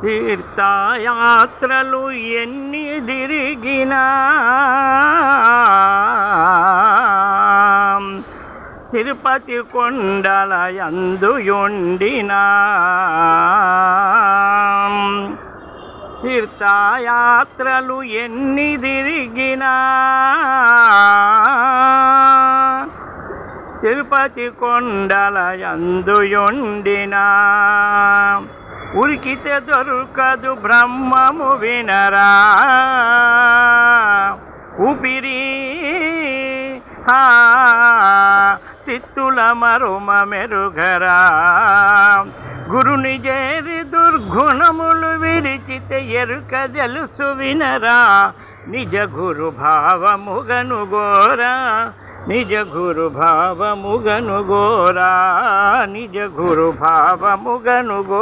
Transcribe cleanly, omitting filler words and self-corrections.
తీర్థయాత్రలు ఎన్ని తిరిగినా తిరుపతి కొండల యందుయుండినా తీర్థయాత్రలు ఎన్ని తిరిగినా తిరుపతి కొండల యందుయుండినా ఉరికితే దొరకదు బ్రహ్మము వినరా ఊపిరి తిత్తుల మరుమ మెరుగరా గురుని చేరి దుర్గుణములు విరిచితే ఎరుక తెలుసు వినరా నిజ గురు భావముగను గోరా నిజ గురు భావముగను గోరా నిజ గురు భావముగను గో